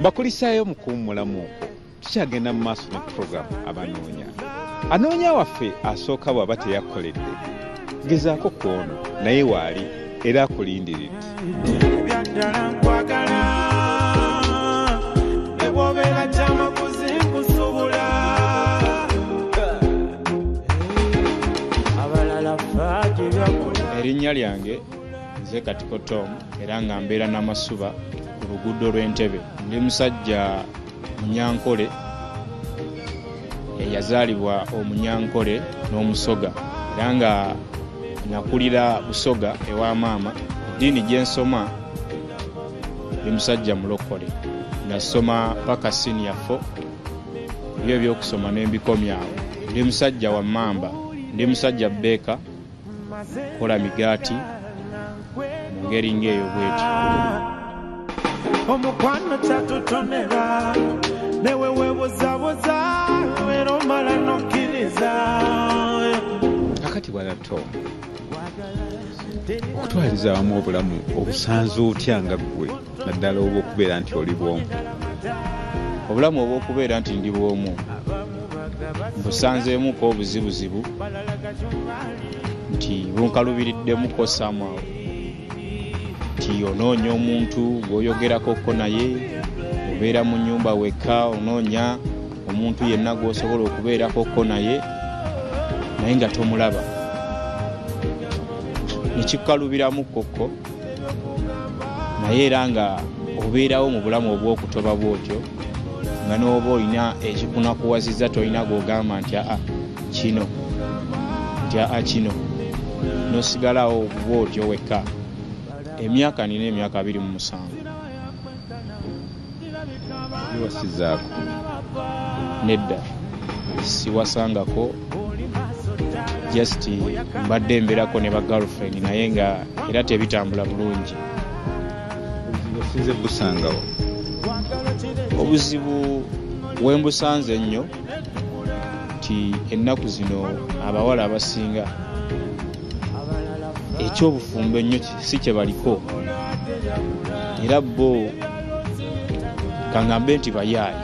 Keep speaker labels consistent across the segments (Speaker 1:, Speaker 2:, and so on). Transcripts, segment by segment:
Speaker 1: Bakulisaayo mu kuwummulamu okwo tukyagenda mu maaso ne program Abanoonya. Anoonya waffe asooka bw'aba teyakoledde gezaako ku ono naye waali era akulindiridde. Erinnya lyange nze Katiko Tom era nga mbeera n'amasuba ku luguudo lw'Entebbe. Ndi musajja Munyankole eyazaalibwa Omunyankole n'Omusoga era nga nakulira Busoga ewa maama. Eddiini gye nsoma ndi musajja mulokole, nasoma paka senior 4 ebyo ebyokusoma n'embikomyawo. Ndi musajja wa Mamba, ndi musajja Beka kola migaati mu ngeri ng'eyo bweti.
Speaker 2: Omukwano kyatutonera newe webuzabuza era omala nokkiriza.
Speaker 1: Kakati bwana Tom, okutwaliza awamu obulamu obusanze otya nga ggwe naddala oba okubeera nti oli bw'omu?
Speaker 3: Obulamu obw'okubeera nti ndi bw'omu busanzeemuko obuzibuzibu nti bunkalubiriddemukko samwawo nti onoonya omuntu gw'oyogerakokko naye, obeera mu nnyumba wekka onoonya omuntu yenna gw'osobola okubeerakokko naye nga tomulaba. Nekikkalubiramukkokko naye era nga obeerawo mu bulamu obw'okutoba bw'otyo nga n'oba olina ekikunakuwazizza tolina gw'ogamba nti kino kino n'osigalawo bw'otyo wekka. Emyaka nina emyaka 27.
Speaker 1: Biwasizaako?
Speaker 3: Nedda siwasangako, just mbadde mbeerako ne ba girlfriend naye nga era tebitambula bulungi.
Speaker 1: Obuzibu busangawo?
Speaker 3: Obuzibu wembusanze nnyo nti ennaku zino abawala abasinga ekyobufumbo ennyo si kye baliko, era bo kangambe nti bayaayi.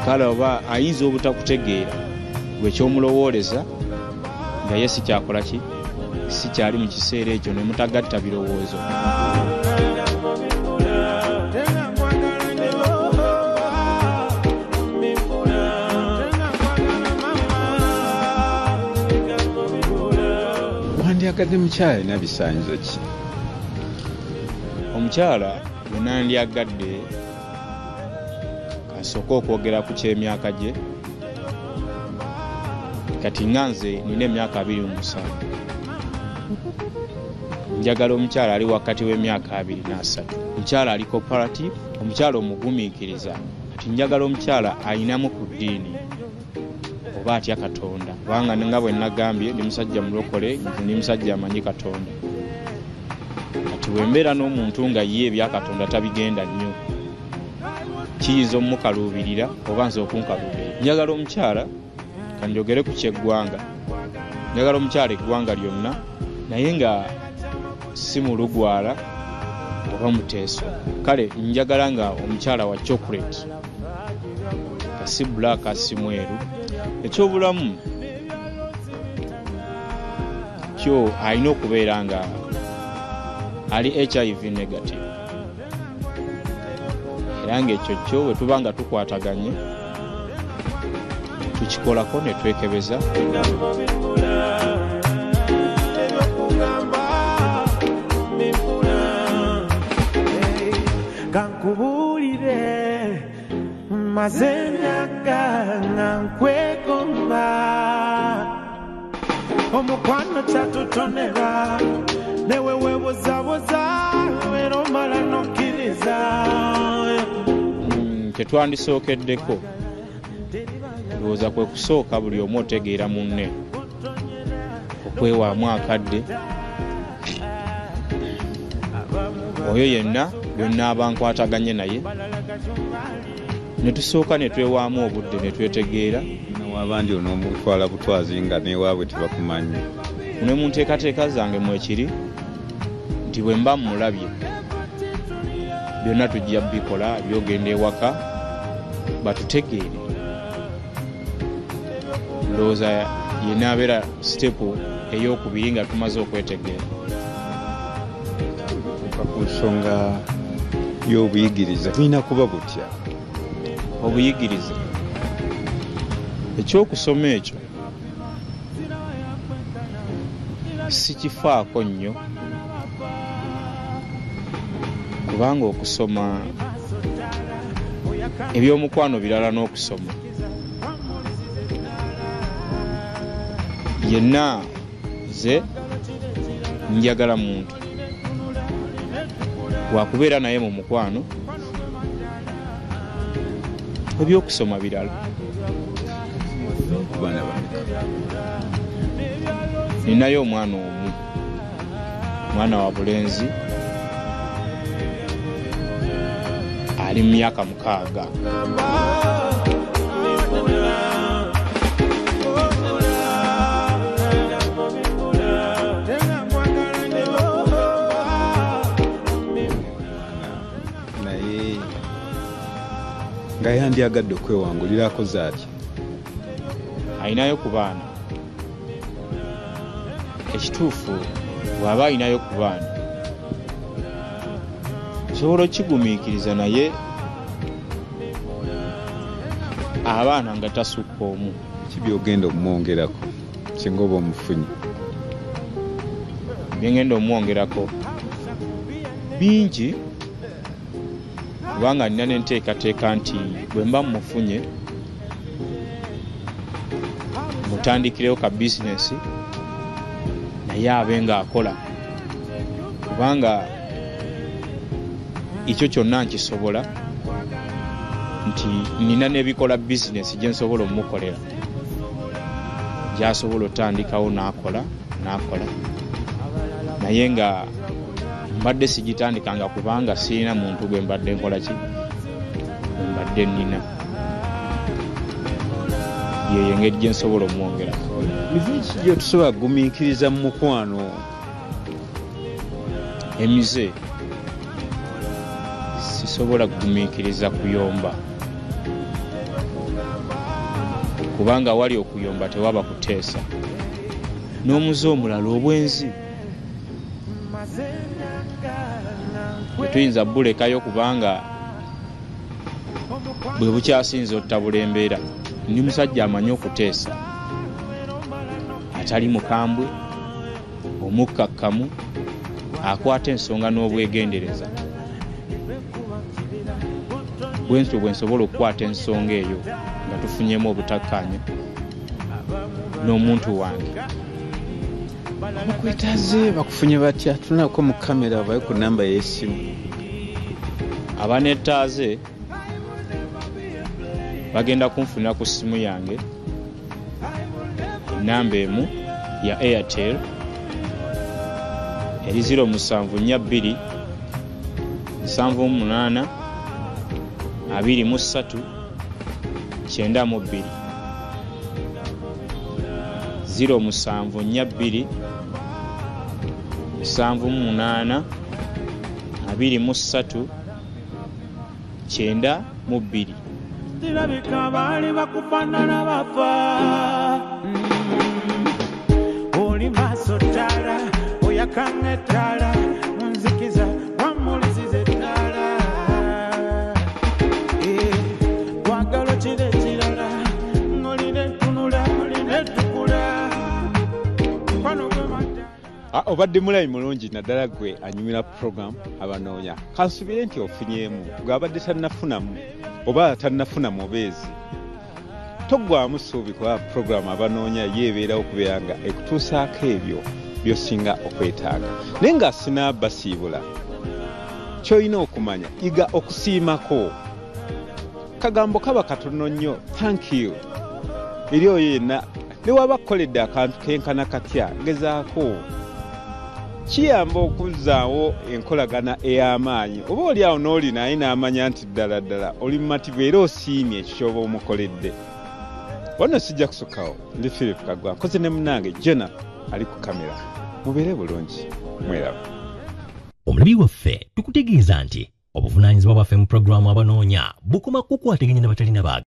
Speaker 3: Kale oba ayinza obutakutegeera gwe kyomulowooleza nga ye sikyakola ki, sikyali mu kiseera ekyo ne mutagatta birowoozo.
Speaker 1: Wandyagadde mukyala alina bisaanyizo ki?
Speaker 3: Omukyala gwe nandyagadde kasooka okwogera ku ky'emyaka gye. Kati nga nze nina emyaka 27. Njagala omukyala ali wakati w'emyaka 23. Omukyala ali cooperative, omukyala omugumiikiriza. Kati njagala omukyala ayinamu ku ddiini oba atya Katonda, kubanga nga bwe nagambye ndi musajja mulokole, ndi musajja amanyi Katonda. Kati wembeera n'omuntu nga ye ebya Katonda tabigenda nnyo, kiyinza omukaluubirira oba nze okunkaluubirira. Njagala omukyala kanjogere ku kyeggwanga, njagala omukyala eggwanga lyonna naye nga si mulugwala oba muteeso. Kale njagala nga omukyala wa chocolate, kasi black asi mweru. Ekyobulamu kyo alina okubeera nga ali HIV negative, era ng'ekyo kyo bwe tuba nga tukwataganye tukikolako ne twekebeza.
Speaker 2: Kankubuulire mazenyaga nkwegomba, omukwano kyatutonera newe webuzabuza era omala nokkiriza.
Speaker 3: Tetwandisookeddeko, ndowooza kwe kusooka buli omu otegeera munne, okwewaamu akadde oyo yenna byonna abankwataganye naye, ne tusooka ne twewaamu obudde ne twetegeera.
Speaker 1: N'awabandi onoomutwala butwazi nga n'ewaabwe tebakumanyi.
Speaker 3: Ne mu nteekateeka zange mwekiri nti bwe mba mmulabye
Speaker 1: byonna tujja bikola byogenda ewaka batutegeere. Ndowooza yenna abeera sitepu ey'okubiri nga tumaze okwetegeera.
Speaker 4: Ku nsonga y'obuyigiriza tulina kuba butya?
Speaker 1: Obuyigiriza ekyokusoma ekyo sikifaako nnyo kubanga okusoma ebyomukwano birala n'okusoma. Yenna ze njagala muntu wakubeera naye mu mukwano, ebyokusoma birala. Ninayo omwana omu, mwana wa bulenzi ali mu myaka 6.
Speaker 4: Naye nga yandyagadde okwewangulira akoze atya?
Speaker 1: Ayinayo ku baana. Ekituufu bw'aba ayinayo ku baana osobola okigumiikiriza naye abaana nga tasukka omu.
Speaker 4: Kibyogenda omwongerako singa oba omufunyi?
Speaker 1: Byengenda omwongerako bingi kubanga nina n'enteekateeka nti bwe mba mmufunye mutandikirewo ka bizinesi naye abe ng'akola kubanga ekyo kyonna nkisobola nti nina n'ebikola bizinesi gye nsobola omukolera gy'asobola otandikawo n'akola naye nga mbadde sigitandikanga kubanga sirina muntu gwe mbadde nkola ki gwe mbadde nnina. Yeyo engeri gye nsobola omwongerako.
Speaker 4: Biki gye tusobola kugumiikiriza mu mukwano?
Speaker 1: Emize sisobola kugumiikiriza kuyomba kubanga wali okuyomba tewaba kuteesa. N'omuze omulala obwenzi tuyinza bulekayo kubanga bwe bukyasinza otutabula embeera. Ndi musajja amanyi okuteesa, atali mukambwe, omukkakkamu, akwata ensonga n'obwegendereza. Bwentyo bwe nsobola okukwata ensonga eyo nga tufunyemu obutakkaanya n'omuntu wange.
Speaker 4: Bakwetaaze bakufunye batya? Tulinako mu kamera obaye ku namba y'essimu.
Speaker 1: Abaneetaaze bagenda kunfunira ku ssimu yange namba emu ya Airtel eri 0742 78 23 92 0742 78 23 92.
Speaker 2: Tirabika bali bakufanana bafa oli maso tala oyakange tala nzikiza wamulizize tala wagalo kire kirala ngoline tunula ngoline tukula kwano gwemata.
Speaker 4: Obadde mulayi mulungi naddala gwe anyumira program Abanoonya. Kansubire nti ofunyeemu gwabadde tannafunamu oba tannafuna mubeezi. Toggwamu ssuubi kuba program Abanoonya yeebeerawo okubeera nga ekutuusaako ebyo by'osinga okwetaaga. Naye nga sinaabasiibula ky'olina okumanya yiga okusiimako. Kagambo kaba katono nnyo, thank you. Eri oyo yenna ne waba kukoledde akantu kenkana katya gezaako. Kiyamba okuzzaawo enkolagana ey'amaanyi. Oba oli awo n'oli naye n'amanya nti ddala ddala oli mumativu era osiimye ekyo ky'oba omukoledde. Wano sijja kusukkawo. Ndi Philip Kagwa nkoze ne munnange Jenna ali ku kamera. Mubeere bulungi. Mweraba.
Speaker 5: Omulabi waffe tukutegeeza nti Obuvunaanyizibwa bwaffe mu pulogulaamu Abanoonya bukoma kukwataganya n'abatalina baaga.